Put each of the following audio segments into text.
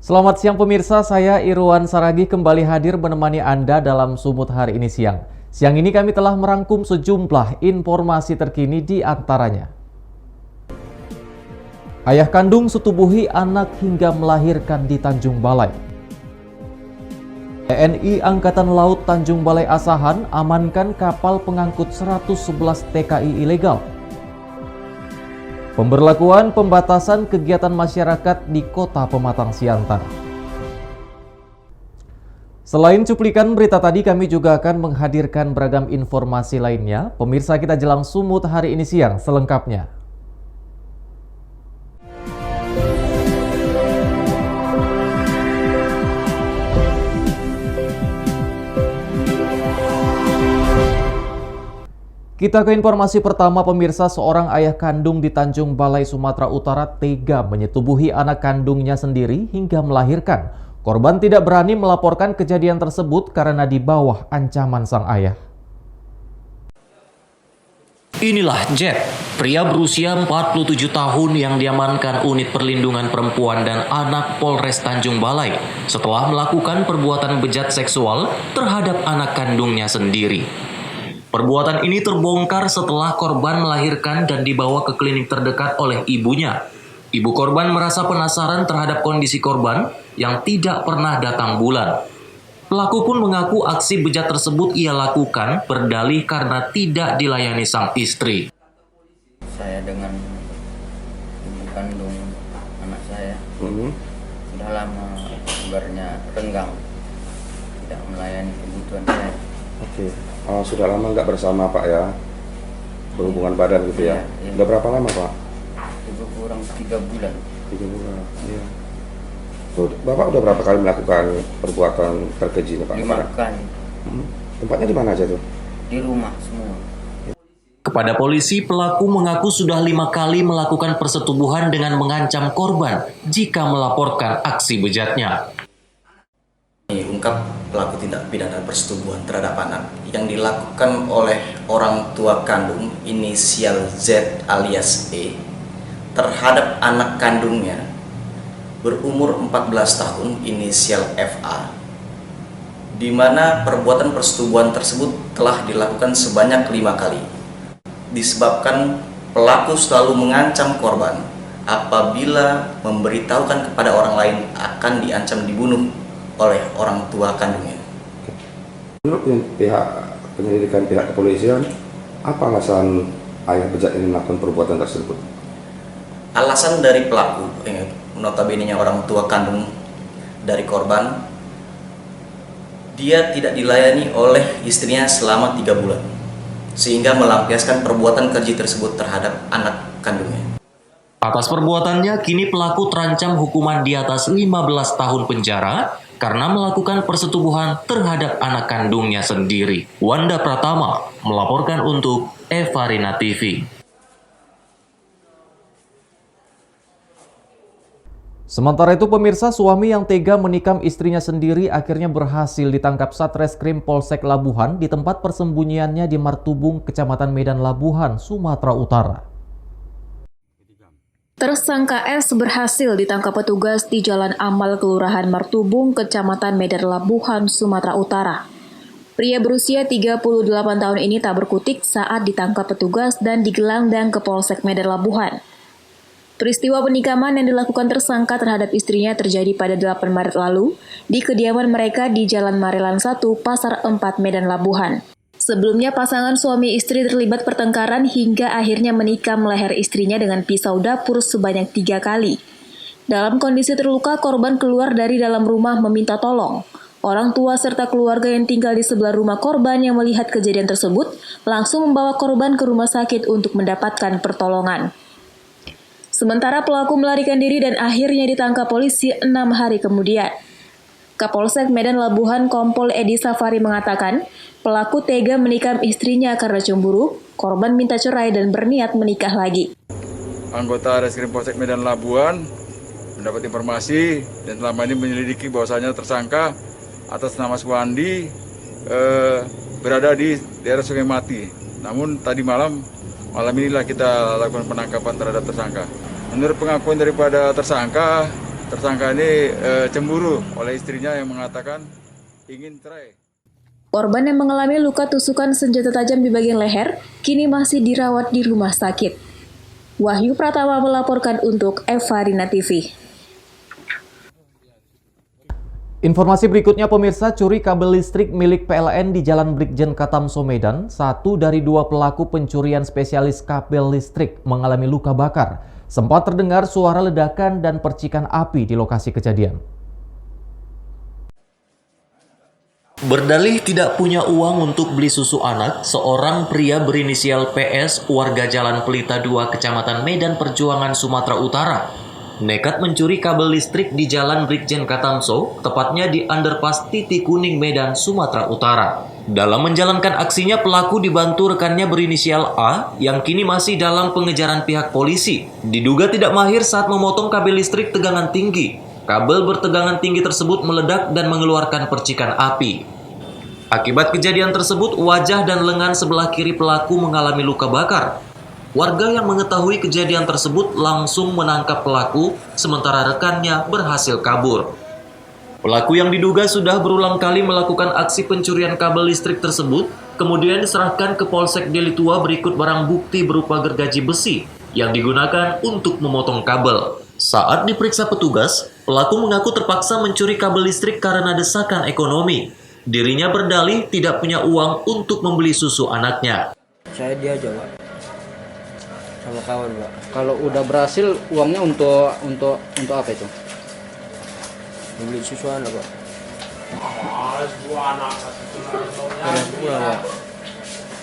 Selamat siang pemirsa, saya Irwan Saragih kembali hadir menemani Anda dalam Sumut hari ini siang. Siang ini kami telah merangkum sejumlah informasi terkini di antaranya. Ayah kandung setubuhi anak hingga melahirkan di Tanjung Balai. TNI Angkatan Laut Tanjung Balai Asahan amankan kapal pengangkut 111 TKI ilegal. Pemberlakuan pembatasan kegiatan masyarakat di Kota Pematang Siantar. Selain cuplikan berita tadi, kami juga akan menghadirkan beragam informasi lainnya. Pemirsa, kita jelang Sumut hari ini siang selengkapnya. Kita ke informasi pertama pemirsa, seorang ayah kandung di Tanjung Balai, Sumatera Utara tega menyetubuhi anak kandungnya sendiri hingga melahirkan. Korban tidak berani melaporkan kejadian tersebut karena di bawah ancaman sang ayah. Inilah Jet, pria berusia 47 tahun yang diamankan Unit Perlindungan Perempuan dan Anak Polres Tanjung Balai setelah melakukan perbuatan bejat seksual terhadap anak kandungnya sendiri. Perbuatan ini terbongkar setelah korban melahirkan dan dibawa ke klinik terdekat oleh ibunya. Ibu korban merasa penasaran terhadap kondisi korban yang tidak pernah datang bulan. Pelaku pun mengaku aksi bejat tersebut ia lakukan berdalih karena tidak dilayani sang istri. Saya dengan ibu kandung anak saya sudah lama kabarnya renggang, tidak melayani kebutuhan saya. Oke. Sudah lama nggak bersama Pak ya, berhubungan badan gitu ya? Iya. Udah berapa lama Pak? Itu kurang 3 bulan. 3 bulan. Iya. Tuh, Bapak udah berapa kali melakukan perbuatan terkeji nih Pak? 5 kali. Tempatnya di mana aja tuh? Di rumah semua. Kepada polisi, pelaku mengaku sudah 5 kali melakukan persetubuhan dengan mengancam korban jika melaporkan aksi bejatnya. Ungkap pelaku tindak pidana persetubuhan terhadap anak yang dilakukan oleh orang tua kandung inisial Z alias E terhadap anak kandungnya berumur 14 tahun inisial FA, di mana perbuatan persetubuhan tersebut telah dilakukan sebanyak 5 kali. Disebabkan pelaku selalu mengancam korban apabila memberitahukan kepada orang lain akan diancam dibunuh oleh orang tua kandungnya. Menurut pihak penyelidikan pihak kepolisian, apa alasan ayah bejat ini melakukan perbuatan tersebut? Alasan dari pelaku, notabene-nya orang tua kandung dari korban, dia tidak dilayani oleh istrinya selama 3 bulan, sehingga melampiaskan perbuatan keji tersebut terhadap anak kandungnya. Atas perbuatannya, kini pelaku terancam hukuman di atas 15 tahun penjara karena melakukan persetubuhan terhadap anak kandungnya sendiri. Wanda Pratama melaporkan untuk Evarina TV. Sementara itu pemirsa, suami yang tega menikam istrinya sendiri akhirnya berhasil ditangkap Satreskrim Polsek Labuhan di tempat persembunyiannya di Martubung, Kecamatan Medan Labuhan, Sumatera Utara. Tersangka S berhasil ditangkap petugas di Jalan Amal Kelurahan Martubung, Kecamatan Medan Labuhan, Sumatera Utara. Pria berusia 38 tahun ini tak berkutik saat ditangkap petugas dan digelandang ke Polsek Medan Labuhan. Peristiwa penikaman yang dilakukan tersangka terhadap istrinya terjadi pada 8 Maret lalu di kediaman mereka di Jalan Marelan 1, Pasar 4, Medan Labuhan. Sebelumnya pasangan suami istri terlibat pertengkaran hingga akhirnya menikam leher istrinya dengan pisau dapur sebanyak 3 kali. Dalam kondisi terluka, korban keluar dari dalam rumah meminta tolong. Orang tua serta keluarga yang tinggal di sebelah rumah korban yang melihat kejadian tersebut langsung membawa korban ke rumah sakit untuk mendapatkan pertolongan. Sementara pelaku melarikan diri dan akhirnya ditangkap polisi 6 hari kemudian. Kapolsek Medan Labuhan Kompol Edi Safari mengatakan, pelaku tega menikam istrinya karena cemburu, korban minta cerai dan berniat menikah lagi. Anggota Reskrim Polsek Medan Labuhan mendapat informasi dan selama ini menyelidiki bahwasanya tersangka atas nama Suwandi berada di daerah Sungai Mati. Namun tadi malam inilah kita lakukan penangkapan terhadap tersangka. Menurut pengakuan daripada tersangka tersangka ini cemburu oleh istrinya yang mengatakan ingin cerai. Korban yang mengalami luka tusukan senjata tajam di bagian leher kini masih dirawat di rumah sakit. Wahyu Pratama melaporkan untuk Evarina TV. Informasi berikutnya pemirsa, curi kabel listrik milik PLN di Jalan Brigjen Katamso Medan, satu dari dua pelaku pencurian spesialis kabel listrik mengalami luka bakar. Sempat terdengar suara ledakan dan percikan api di lokasi kejadian. Berdalih tidak punya uang untuk beli susu anak, seorang pria berinisial PS warga Jalan Pelita 2 Kecamatan Medan Perjuangan Sumatera Utara nekat mencuri kabel listrik di Jalan Brigjen Katamso, tepatnya di underpass Titik Kuning Medan, Sumatera Utara. Dalam menjalankan aksinya, pelaku dibantu rekannya berinisial A yang kini masih dalam pengejaran pihak polisi. Diduga tidak mahir saat memotong kabel listrik tegangan tinggi. Kabel bertegangan tinggi tersebut meledak dan mengeluarkan percikan api. Akibat kejadian tersebut, wajah dan lengan sebelah kiri pelaku mengalami luka bakar. Warga yang mengetahui kejadian tersebut langsung menangkap pelaku, sementara rekannya berhasil kabur. Pelaku yang diduga sudah berulang kali melakukan aksi pencurian kabel listrik tersebut, kemudian diserahkan ke Polsek Deli Tua berikut barang bukti berupa gergaji besi yang digunakan untuk memotong kabel. Saat diperiksa petugas, pelaku mengaku terpaksa mencuri kabel listrik karena desakan ekonomi. Dirinya berdalih tidak punya uang untuk membeli susu anaknya. Saya diajak, Pak. Sama kawan, Pak. Kalau udah berhasil, uangnya untuk apa itu? Beli susu anak, Pak. Pulang, Pak.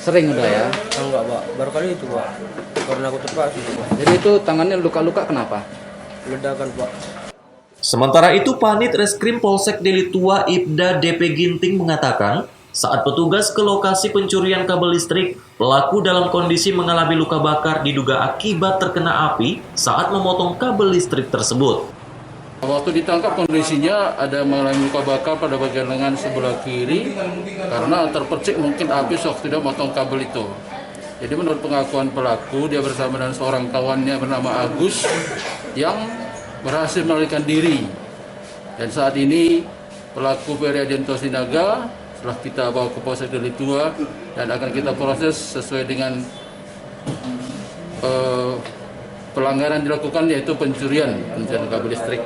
Sering udah ya? Enggak, Pak. Baru kali itu, Pak. Karena aku terpaksa, Pak. Jadi itu tangannya luka-luka kenapa? Ledakan, Pak. Sementara itu, Panit Reskrim Polsek Deli Tua Ibda DP Ginting mengatakan, saat petugas ke lokasi pencurian kabel listrik, pelaku dalam kondisi mengalami luka bakar diduga akibat terkena api saat memotong kabel listrik tersebut. Waktu ditangkap kondisinya ada mengalami luka bakar pada bagian lengan sebelah kiri karena terpercik mungkin api sewaktu dia memotong kabel itu. Jadi menurut pengakuan pelaku, dia bersama dengan seorang kawannya bernama Agus yang berhasil melarikan diri. Dan saat ini pelaku Periadianto Sinaga setelah kita bawa ke Polsek Deli Tua dan akan kita proses sesuai dengan pelanggaran dilakukan, yaitu pencurian kabel listrik.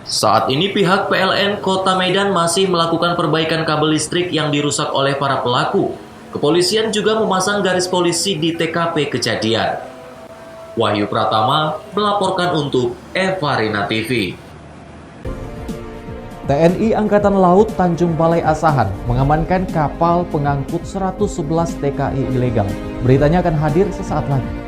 Saat ini pihak PLN Kota Medan masih melakukan perbaikan kabel listrik yang dirusak oleh para pelaku. Kepolisian juga memasang garis polisi di TKP kejadian. Wahyu Pratama melaporkan untuk Evarina TV. TNI Angkatan Laut Tanjung Balai Asahan mengamankan kapal pengangkut 111 TKI ilegal. Beritanya akan hadir sesaat lagi.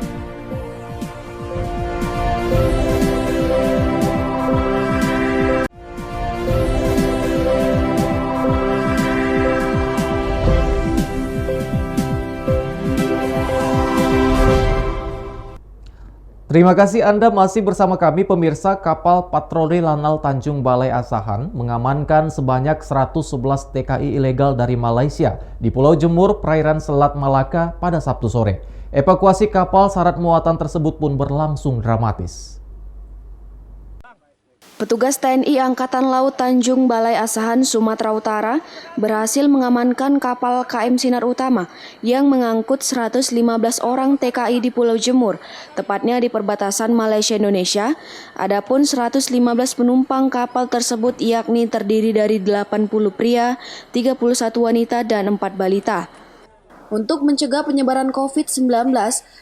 Terima kasih Anda masih bersama kami pemirsa. Kapal patroli Lanal Tanjung Balai Asahan mengamankan sebanyak 111 TKI ilegal dari Malaysia di Pulau Jemur, perairan Selat Malaka pada Sabtu sore. Evakuasi kapal syarat muatan tersebut pun berlangsung dramatis. Petugas TNI Angkatan Laut Tanjung Balai Asahan, Sumatera Utara berhasil mengamankan kapal KM Sinar Utama yang mengangkut 115 orang TKI di Pulau Jemur, tepatnya di perbatasan Malaysia-Indonesia. Adapun 115 penumpang kapal tersebut yakni terdiri dari 80 pria, 31 wanita, dan 4 balita. Untuk mencegah penyebaran COVID-19,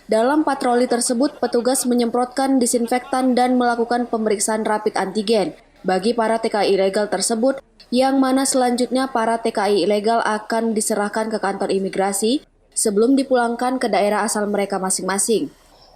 dalam patroli tersebut petugas menyemprotkan disinfektan dan melakukan pemeriksaan rapid antigen bagi para TKI ilegal tersebut, yang mana selanjutnya para TKI ilegal akan diserahkan ke kantor imigrasi sebelum dipulangkan ke daerah asal mereka masing-masing.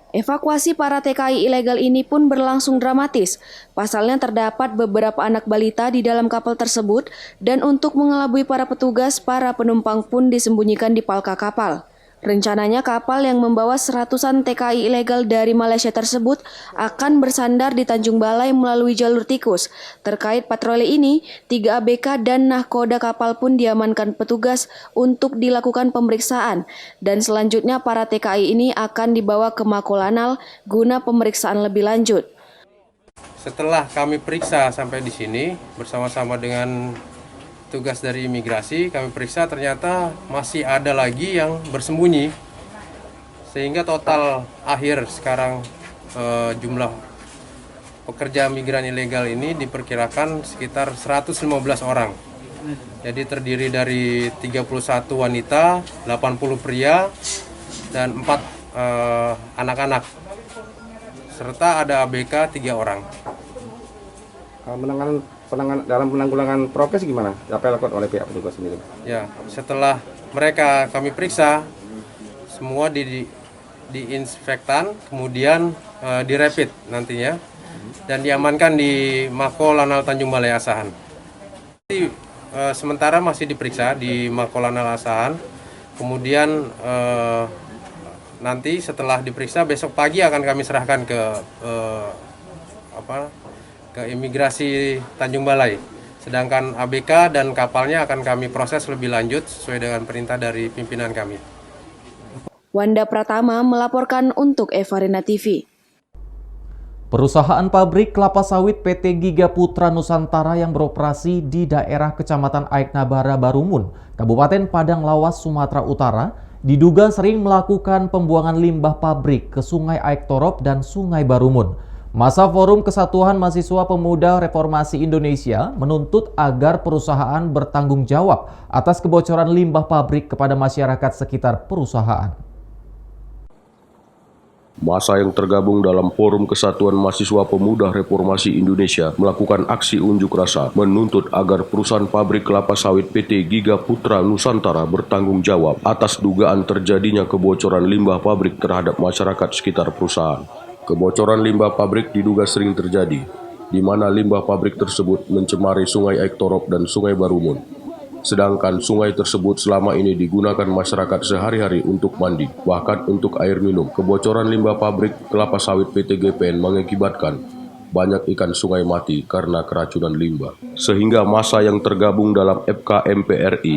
Evakuasi para TKI ilegal ini pun berlangsung dramatis. Pasalnya terdapat beberapa anak balita di dalam kapal tersebut, dan untuk mengelabui para petugas, para penumpang pun disembunyikan di palka kapal. Rencananya kapal yang membawa seratusan TKI ilegal dari Malaysia tersebut akan bersandar di Tanjung Balai melalui jalur tikus. Terkait patroli ini, 3 ABK dan nahkoda kapal pun diamankan petugas untuk dilakukan pemeriksaan. Dan selanjutnya para TKI ini akan dibawa ke Mako Lanal guna pemeriksaan lebih lanjut. Setelah kami periksa sampai di sini bersama-sama dengan tugas dari imigrasi, kami periksa ternyata masih ada lagi yang bersembunyi. Sehingga total akhir sekarang jumlah pekerja migran ilegal ini diperkirakan sekitar 115 orang. Jadi terdiri dari 31 wanita, 80 pria, dan 4 anak-anak. Serta ada ABK 3 orang. Dalam penanggulangan prokes gimana? Apa yang dilakukan oleh pihak petugas sendiri? Ya, setelah mereka kami periksa, semua diinspektan, kemudian direpit nantinya, dan diamankan di Mako Lanal Tanjung Balai Asahan. Jadi, sementara masih diperiksa di Mako Lanal Asahan, kemudian nanti setelah diperiksa besok pagi akan kami serahkan ke imigrasi Tanjung Balai. Sedangkan ABK dan kapalnya akan kami proses lebih lanjut sesuai dengan perintah dari pimpinan kami. Wanda Pratama melaporkan untuk Evarina TV. Perusahaan pabrik kelapa sawit PT Giga Putra Nusantara yang beroperasi di daerah Kecamatan Aik Nabara Barumun, Kabupaten Padang Lawas, Sumatera Utara, diduga sering melakukan pembuangan limbah pabrik ke Sungai Aik Torop dan Sungai Barumun. Masa Forum Kesatuan Mahasiswa Pemuda Reformasi Indonesia menuntut agar perusahaan bertanggung jawab atas kebocoran limbah pabrik kepada masyarakat sekitar perusahaan. Masa yang tergabung dalam Forum Kesatuan Mahasiswa Pemuda Reformasi Indonesia melakukan aksi unjuk rasa menuntut agar perusahaan pabrik kelapa sawit PT Giga Putra Nusantara bertanggung jawab atas dugaan terjadinya kebocoran limbah pabrik terhadap masyarakat sekitar perusahaan. Kebocoran limbah pabrik diduga sering terjadi, di mana limbah pabrik tersebut mencemari Sungai Aik Torop dan Sungai Barumun. Sedangkan sungai tersebut selama ini digunakan masyarakat sehari-hari untuk mandi, bahkan untuk air minum. Kebocoran limbah pabrik kelapa sawit PT GPN mengakibatkan banyak ikan sungai mati karena keracunan limbah. Sehingga massa yang tergabung dalam FKMPRI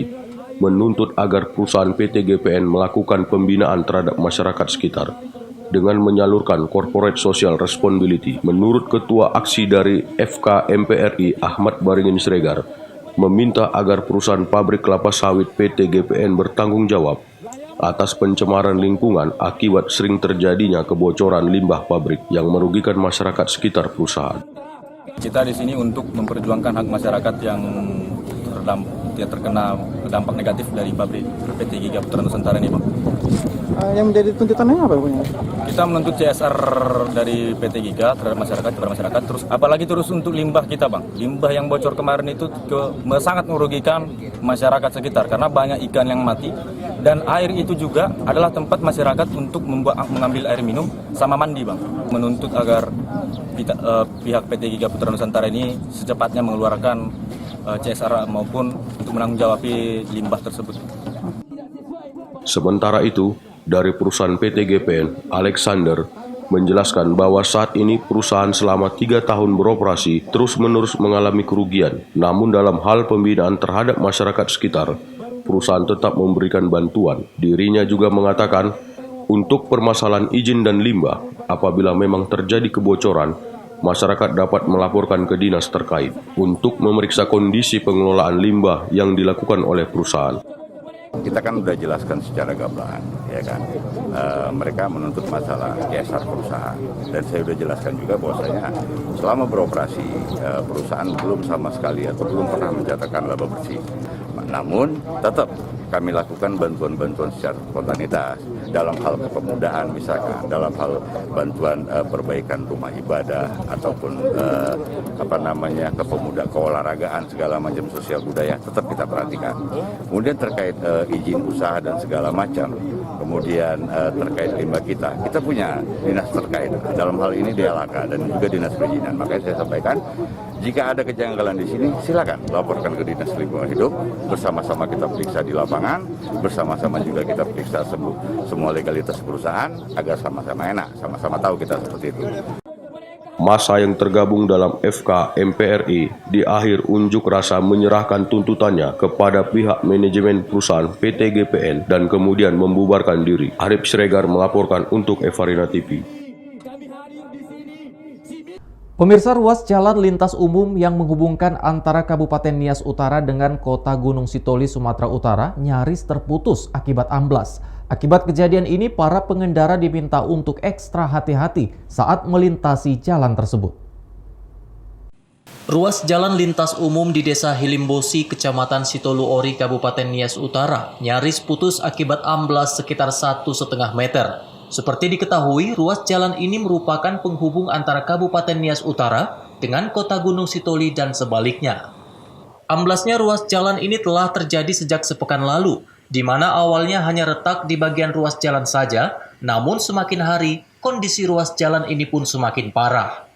menuntut agar perusahaan PT GPN melakukan pembinaan terhadap masyarakat sekitar dengan menyalurkan corporate social responsibility. Menurut Ketua Aksi dari FKMPRI Ahmad Baringin Siregar, meminta agar perusahaan pabrik kelapa sawit PT GPN bertanggung jawab atas pencemaran lingkungan akibat sering terjadinya kebocoran limbah pabrik yang merugikan masyarakat sekitar perusahaan. Kita di sini untuk memperjuangkan hak masyarakat yang terkena dampak negatif dari pabrik PT Giga Putra Nusantara ini, Bang. Yang menjadi tuntutannya apa, Bang? Kita menuntut CSR dari PT Giga terhadap masyarakat, terus untuk limbah kita, Bang. Limbah yang bocor kemarin itu sangat merugikan masyarakat sekitar karena banyak ikan yang mati, dan air itu juga adalah tempat masyarakat untuk mengambil air minum sama mandi, Bang. Menuntut agar pihak PT Giga Putra Nusantara ini secepatnya mengeluarkan CSR maupun untuk menanggung-jawabi limbah tersebut. Sementara itu, dari perusahaan PT GPN, Alexander menjelaskan bahwa saat ini perusahaan selama 3 tahun beroperasi terus-menerus mengalami kerugian. Namun dalam hal pembinaan terhadap masyarakat sekitar, perusahaan tetap memberikan bantuan. Dirinya juga mengatakan, untuk permasalahan izin dan limbah, apabila memang terjadi kebocoran, masyarakat dapat melaporkan ke dinas terkait untuk memeriksa kondisi pengelolaan limbah yang dilakukan oleh perusahaan. Kita kan sudah jelaskan secara gamblang, ya kan. Mereka menuntut masalah CSR perusahaan, dan saya sudah jelaskan juga bahwasanya selama beroperasi perusahaan belum sama sekali atau belum pernah mencatatkan laba bersih. Namun tetap kami lakukan bantuan-bantuan secara spontanitas dalam hal kepemudaan, misalkan dalam hal bantuan perbaikan rumah ibadah ataupun keolahragaan, segala macam sosial budaya tetap kita perhatikan. Kemudian terkait izin usaha dan segala macam, kemudian terkait limbah kita punya dinas terkait dalam hal ini DLHK dan juga dinas perizinan. Makanya saya sampaikan, jika ada kejanggalan di sini, silakan laporkan ke dinas lingkungan hidup. Bersama-sama kita periksa di lapangan, bersama-sama juga kita periksa semua legalitas perusahaan agar sama-sama enak, sama-sama tahu kita seperti itu. Massa yang tergabung dalam FKMPRI di akhir unjuk rasa menyerahkan tuntutannya kepada pihak manajemen perusahaan PT GPN dan kemudian membubarkan diri. Arif Siregar melaporkan untuk Evarina TV. Pemirsa, ruas jalan lintas umum yang menghubungkan antara Kabupaten Nias Utara dengan Kota Gunung Sitoli, Sumatera Utara nyaris terputus akibat amblas. Akibat kejadian ini, para pengendara diminta untuk ekstra hati-hati saat melintasi jalan tersebut. Ruas jalan lintas umum di Desa Hilimbosi, Kecamatan Sitoluori, Kabupaten Nias Utara nyaris putus akibat amblas sekitar 1,5 meter. Seperti diketahui, ruas jalan ini merupakan penghubung antara Kabupaten Nias Utara dengan Kota Gunung Sitoli dan sebaliknya. Amblasnya ruas jalan ini telah terjadi sejak sepekan lalu, di mana awalnya hanya retak di bagian ruas jalan saja, namun semakin hari, kondisi ruas jalan ini pun semakin parah.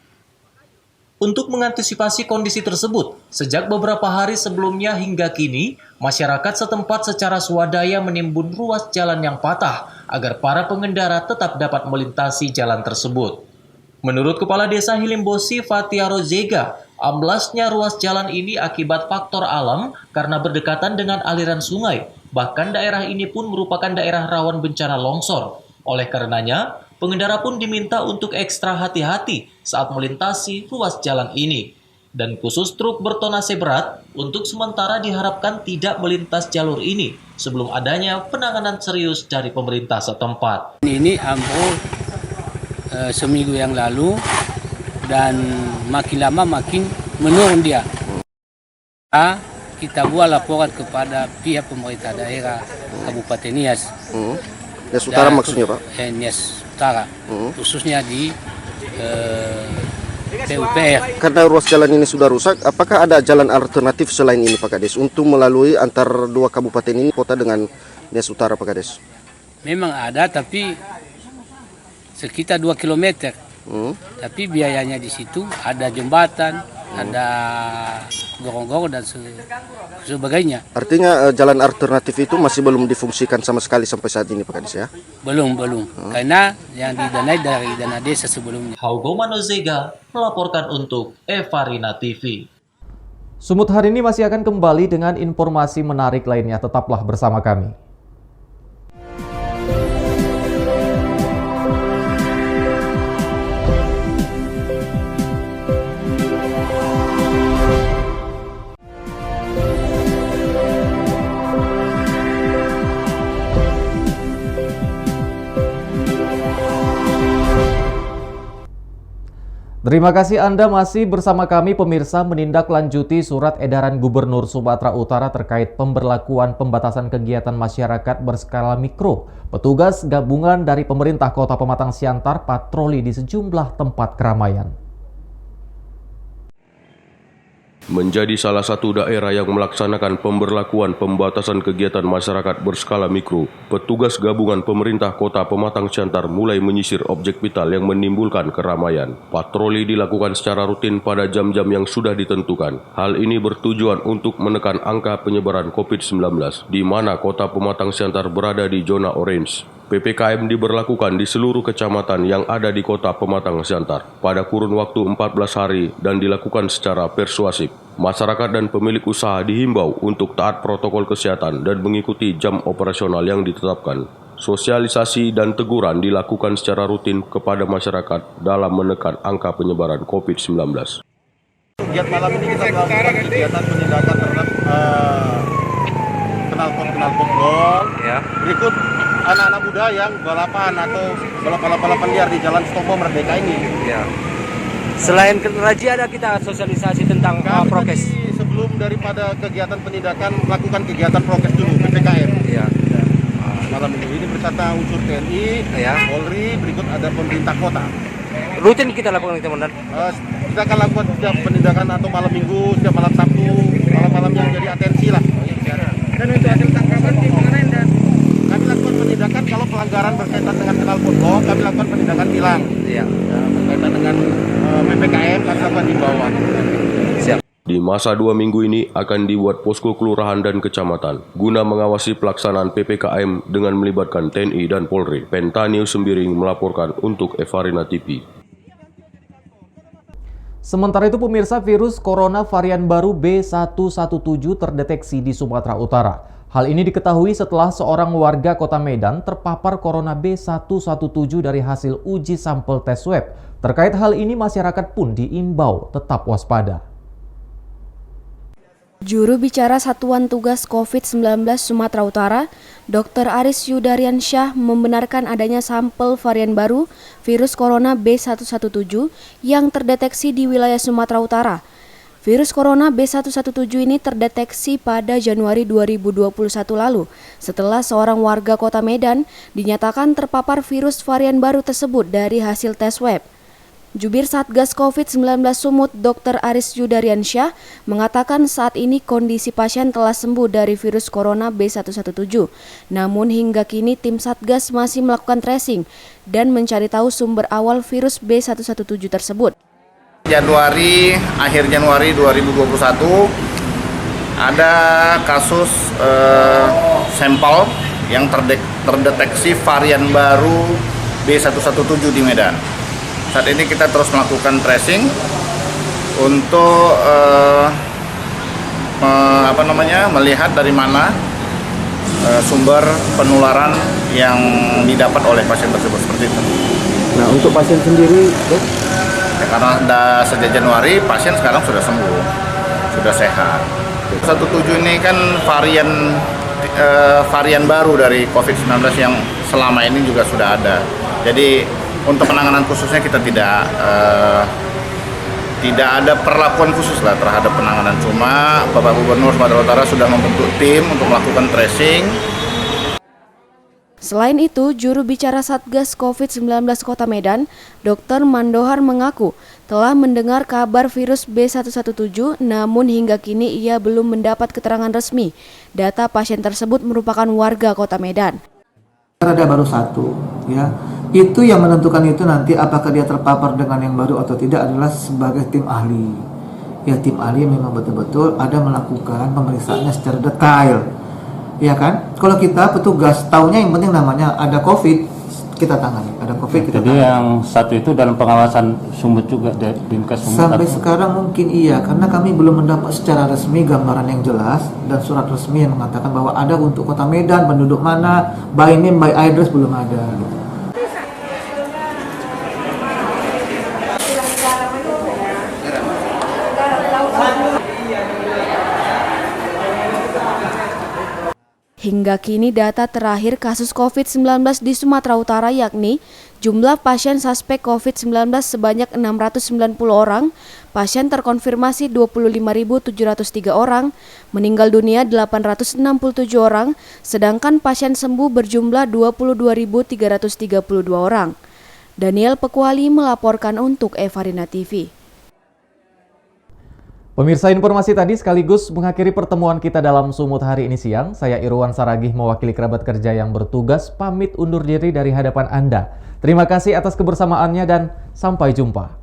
Untuk mengantisipasi kondisi tersebut, sejak beberapa hari sebelumnya hingga kini, masyarakat setempat secara swadaya menimbun ruas jalan yang patah agar para pengendara tetap dapat melintasi jalan tersebut. Menurut Kepala Desa Hilimbosi, Fatia Rozega, amblasnya ruas jalan ini akibat faktor alam karena berdekatan dengan aliran sungai. Bahkan daerah ini pun merupakan daerah rawan bencana longsor. Oleh karenanya, pengendara pun diminta untuk ekstra hati-hati saat melintasi ruas jalan ini. Dan khusus truk bertonase berat, untuk sementara diharapkan tidak melintas jalur ini sebelum adanya penanganan serius dari pemerintah setempat. Ini ambruk seminggu yang lalu dan makin lama makin menurun dia. Kita buat laporan kepada pihak pemerintah daerah Kabupaten Nias. Nias Utara maksudnya Pak? Nias Utara, khususnya di PUPR. Karena ruas jalan ini sudah rusak, apakah ada jalan alternatif selain ini Pak Kades untuk melalui antar dua kabupaten ini, kota dengan Nias Utara Pak Kades? Memang ada, tapi sekitar 2 km. Tapi biayanya di situ ada jembatan, ada gorong-gorong dan sebagainya. Artinya jalan alternatif itu masih belum difungsikan sama sekali sampai saat ini Pak Kades ya? Belum. Karena yang didanai dari dana desa sebelumnya. Haugo Manozega melaporkan untuk Evarina TV. Sumut hari ini masih akan kembali dengan informasi menarik lainnya. Tetaplah bersama kami. Terima kasih Anda masih bersama kami pemirsa. Menindaklanjuti surat edaran Gubernur Sumatera Utara terkait pemberlakuan pembatasan kegiatan masyarakat berskala mikro. Petugas gabungan dari pemerintah Kota Pematang Siantar patroli di sejumlah tempat keramaian. Menjadi salah satu daerah yang melaksanakan pemberlakuan pembatasan kegiatan masyarakat berskala mikro, petugas gabungan pemerintah Kota Pematang Siantar mulai menyisir objek vital yang menimbulkan keramaian. Patroli dilakukan secara rutin pada jam-jam yang sudah ditentukan. Hal ini bertujuan untuk menekan angka penyebaran COVID-19, di mana Kota Pematang Siantar berada di zona orange. PPKM diberlakukan di seluruh kecamatan yang ada di Kota Pematang Siantar pada kurun waktu 14 hari dan dilakukan secara persuasif. Masyarakat dan pemilik usaha dihimbau untuk taat protokol kesehatan dan mengikuti jam operasional yang ditetapkan. Sosialisasi dan teguran dilakukan secara rutin kepada masyarakat dalam menekan angka penyebaran COVID-19. Kegiatan malam ini kita melakukan kegiatan penindakan terhadap knalpot gol. Ya. Berikut anak-anak muda yang balapan atau balapan liar di Jalan Stopo Merdeka ini. Ya. Selain razia ada kita sosialisasi tentang prokes. Sebelum daripada kegiatan penindakan melakukan kegiatan prokes dulu PPKM. Ya. Malam ini bersama unsur TNI, Polri, berikut ada pemerintah kota. Rutin kita lakukan teman-teman. Kita akan lakukan setiap penindakan atau malam minggu, setiap malam Sabtu, malam-malam yang jadi atensi lah. Dan untuk hasil tangkapan gimana dan kami lakukan penindakan kalau pelanggaran berkaitan dengan knalpot gol, kami lakukan penindakan tilang. Iya. Ya, berkaitan dengan PPKM kami lakukan himbauan. Siap. Di masa 2 minggu ini akan dibuat posko kelurahan dan kecamatan guna mengawasi pelaksanaan PPKM dengan melibatkan TNI dan Polri. Pentanius Sembiring melaporkan untuk Evarina TV. Sementara itu pemirsa, virus corona varian baru B117 terdeteksi di Sumatera Utara. Hal ini diketahui setelah seorang warga Kota Medan terpapar corona B117 dari hasil uji sampel tes swab. Terkait hal ini, masyarakat pun diimbau tetap waspada. Juru bicara Satuan Tugas COVID-19 Sumatera Utara, Dr. Aris Yudariansyah membenarkan adanya sampel varian baru virus corona B117 yang terdeteksi di wilayah Sumatera Utara. Virus corona B117 ini terdeteksi pada Januari 2021 lalu setelah seorang warga Kota Medan dinyatakan terpapar virus varian baru tersebut dari hasil tes swab. Jubir Satgas COVID-19 Sumut Dr. Aris Yudariansyah mengatakan saat ini kondisi pasien telah sembuh dari virus corona B117. Namun hingga kini tim Satgas masih melakukan tracing dan mencari tahu sumber awal virus B117 tersebut. Akhir Januari 2021 ada kasus sampel yang terdeteksi varian baru B117 di Medan. Saat ini kita terus melakukan tracing untuk melihat dari mana sumber penularan yang didapat oleh pasien tersebut seperti itu. Nah, untuk pasien sendiri, ya, karena sejak Januari pasien sekarang sudah sembuh, sudah sehat. 17 ini kan varian baru dari COVID-19 yang selama ini juga sudah ada. Jadi untuk penanganan khususnya kita tidak ada perlakuan khusus lah terhadap penanganan. Cuma Bapak Gubernur Sumatera Utara sudah membentuk tim untuk melakukan tracing. Selain itu, juru bicara Satgas COVID-19 Kota Medan, Dr. Mandohar mengaku telah mendengar kabar virus B117, namun hingga kini ia belum mendapat keterangan resmi. Data pasien tersebut merupakan warga Kota Medan. Ada baru satu, ya. Itu yang menentukan itu nanti apakah dia terpapar dengan yang baru atau tidak adalah sebagai tim ahli. Ya, tim ahli memang betul-betul ada melakukan pemeriksaannya secara detail. Ya kan? Kalau kita petugas taunya yang penting namanya ada COVID, kita tangani. Ada COVID kita tangani. Jadi yang satu itu dalam pengawasan Sumut juga di Dinkes Sumut. Sampai sekarang mungkin iya, karena kami belum mendapat secara resmi gambaran yang jelas dan surat resmi yang mengatakan bahwa ada untuk Kota Medan, penduduk mana, by name, by address belum ada. Gitu. Hingga kini data terakhir kasus COVID-19 di Sumatera Utara yakni jumlah pasien suspek COVID-19 sebanyak 690 orang, pasien terkonfirmasi 25.703 orang, meninggal dunia 867 orang, sedangkan pasien sembuh berjumlah 22.332 orang. Daniel Pekuali melaporkan untuk Evarina TV. Pemirsa, informasi tadi sekaligus mengakhiri pertemuan kita dalam Sumut hari ini siang. Saya Irwan Saragih mewakili kerabat kerja yang bertugas pamit undur diri dari hadapan Anda. Terima kasih atas kebersamaannya dan sampai jumpa.